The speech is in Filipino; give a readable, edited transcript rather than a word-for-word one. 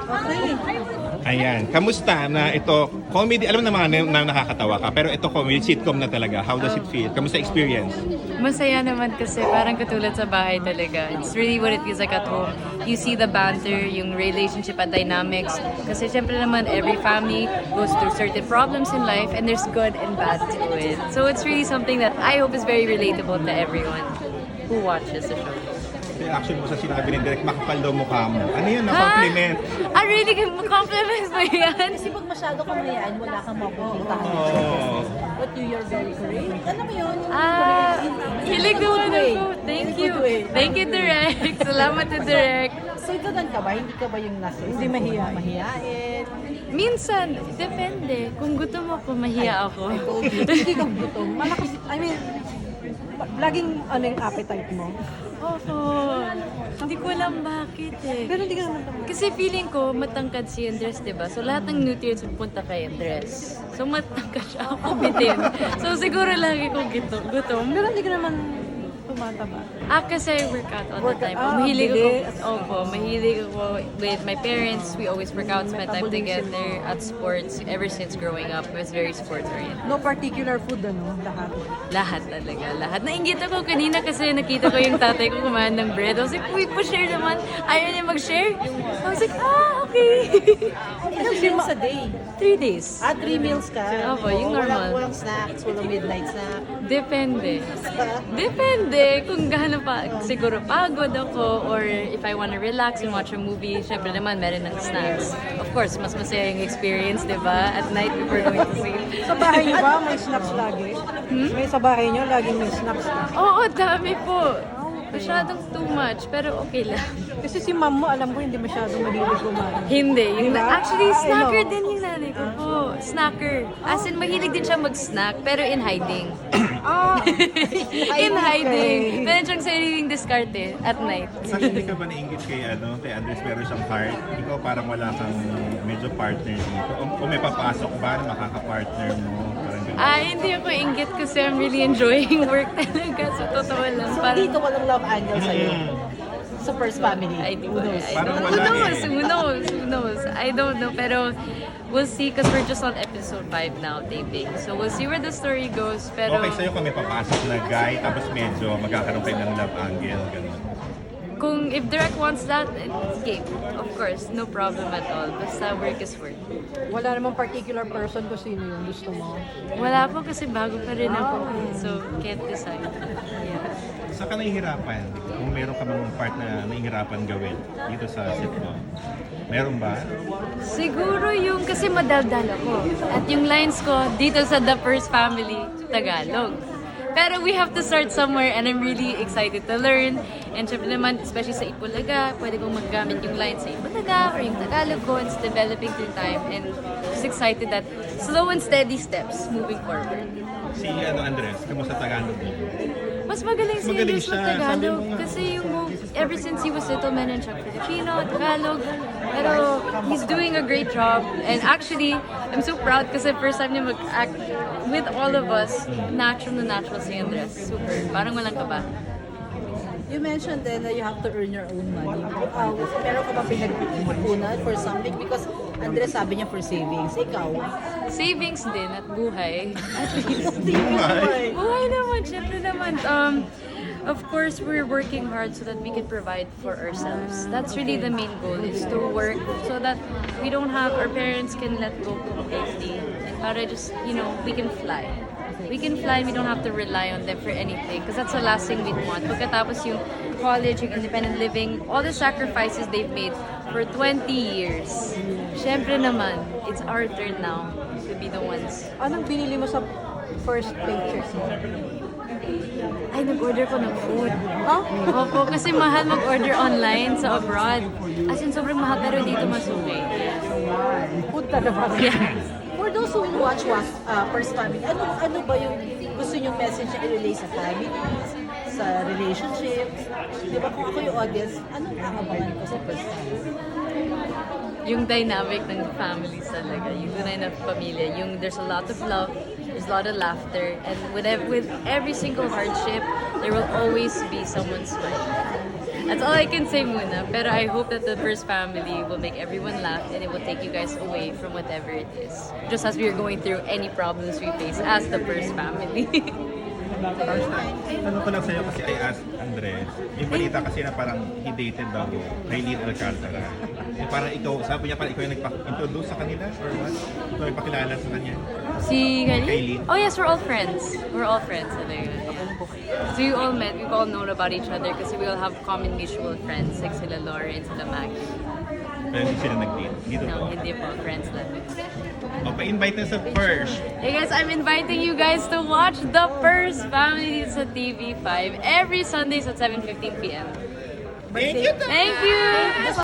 Okay. Ayan, kamusta na ito? Comedy, alam naman na nakakatawa ka, pero ito comedy, sitcom na talaga. How does it feel? Kamusta experience? Masaya naman kasi parang katulad sa bahay talaga. It's really what it feels like at home. You see the banter, yung relationship at dynamics. Kasi syempre naman every family goes through certain problems in life and there's good and bad to it. So it's really something that I hope is very relatable to everyone who watches the show. Reaction mo sa sinabi ni Direk, makapal daw mukha mo. Ano yun, na-compliment? Ah, really? Compliments mo yan? Kasi pag masyado kang mayaan, wala kang mapupuntahan. Oo. But you're very great. Ano mo yun? Hilig ko ano po. Thank you. Thank you, Direk. Salamat to Direk. So ganun ka ba? Hindi ka ba yung nasa? Hindi mahihain? Minsan, depende. Kung gutom ako, mahiya ako. Hindi ka gutom. Malakas, I mean, laging ano yung appetite mo? Oo. Hindi ko alam bakit eh. Pero hindi ka naman naman. Kasi feeling ko, matangkad si Andres, diba? So lahat ng nutrients pupunta kay Andres. So matangkad siya ako bitin. So siguro lagi kong gutom. Pero hindi ka naman tumataba. Kasi I work out all the time. Mahilig ako with my parents. We always work out, spend time together at sports. Ever since growing up, I was very sports oriented. No particular food, ano? Lahat. Lahat talaga, lahat. Nainggit ako kanina kasi nakita ko yung tatay ko kumain ng bread. I was like, uy, pa-share naman. Ayaw niya mag-share. I was like, okay. Ilang meals a day? 3 days. 3 meals ka? Opo, yung normal. Walang snacks, walang midnight snack. Depende. Depende kung gaano pa. Siguro pagod ako or if I wanna relax and watch a movie, syempre naman meron ng snacks. Of course, mas masaya yung experience, di ba? At night before going to sleep. Sa bahay niyo ba may snacks lagi? May sa bahay niyo laging may snacks ka? Oo, dami po. Masyadong too much, pero okay lang. Kasi si mom mo, alam ko, hindi masyadong mahilig kumain. Hindi. Yung Diba? actually, snacker Ano? din yung nanay ko po. Snacker. As in, mahilig din siya mag-snack, pero in hiding. In hiding. Meron siyang sariling diskarte at night. Sa hindi ka ba nainggit kay Andres, meron siyang heart? Ikaw parang wala kang medyo partner dito. O may papasok ba na makaka-partner mo? Parang ganun. Hindi ako inggit kasi I'm really enjoying work talaga. So, totoo lang. So Parang, dito walang love angle sa'yo? Sa first family? I think, I Parang don't, wala who knows? I don't know. Pero, we'll see because we're just on episode 5 now, taping. So, we'll see where the story goes. Pero, Okay sa'yo kung may papasok na guy, tapos medyo magkakaroon kayo ng love angle, gano'n. kung if Direct wants that, okay, of course, no problem at all. Basta work is work. Wala namang particular person kung sino yung gusto mo? Wala po kasi bago pa rin ako. So, can't decide. Yeah. Saan ka nahihirapan? Kung meron ka bang part na nahihirapan gawin dito sa sitcom? Meron ba? Siguro yung kasi madaldal ako. At yung lines ko dito sa The First Family, Tagalog. Pero we have to start somewhere and I'm really excited to learn. And syempre naman, especially sa Ipulaga, pwede kong maggamit yung lines sa Ipulaga or yung Tagalog ko. It's developing through time and just excited that slow and steady steps moving forward. Si Andres, kamusta Tagalog mo? Mas magaling si Magaling Andres siya, mag Tagalog sabi mo nga. kasi yung ever since he was little, meron siya Filipino, Tagalog. Pero he's doing a great job. And actually, I'm so proud kasi first time niya mag-act with all of us. Natural na natural si Andres. Super. Parang walang kaba. You mentioned then that you have to earn your own money. Meron ka ba pinag-ipunan for something? Because Andres sabi niya for savings. Ikaw? Savings din at buhay. At least. Buhay. Buhay naman, syempre naman. Of course, we're working hard so that we can provide for ourselves. That's really the main goal, is to work so that we don't have, our parents can let go completely. And para just, we can fly. We can fly and we don't have to rely on them for anything because that's the last thing we'd want. Pagkatapos yung college, yung independent living, all the sacrifices they've made for 20 years. Syempre naman, it's our turn now to be the ones. Anong binili mo sa first paycheck mo? Ay, nag-order ko ng food. Oh? Opo, kasi mahal mag-order online sa abroad. As in, sobrang mahal pero dito mas okay. Food talaga. Yeah. For those who will watch First Family, ano ba yung gusto niyong message na i-relay sa family, sa relationships? Di ba kung ako yung audience, anong aabangan ko sa First Family? Yung dynamic ng families talaga, yung tunay na pamilya, yung there's a lot of love, there's a lot of laughter, and with every single hardship, there will always be someone smiling. That's all I can say muna. Pero I hope that the first family will make everyone laugh and it will take you guys away from whatever it is. Just as we are going through any problems we face as the first family. Tanong ko lang sa'yo kasi I asked Andres, yung balita kasi na parang he dated daw Raylene Alcantara. Yung parang ikaw, sabi niya parang ikaw yung nagpa-introduce sa kanila or what? Ikaw yung pakilala sa kanya. Si Kylie? Kylie? Oh yes, we're all friends. We're all friends. Talaga. So we all met, we've all known about each other kasi we all have common mutual friends like sila Lauren, sila Maggie. Pero hindi sila nag-date. Dito No, po. hindi po. Friends lang. O, pa-invite na sa first. Hey guys, I'm inviting you guys to watch The First Family sa TV5 every Sundays at 7:15 p.m. Thank you! Thank you!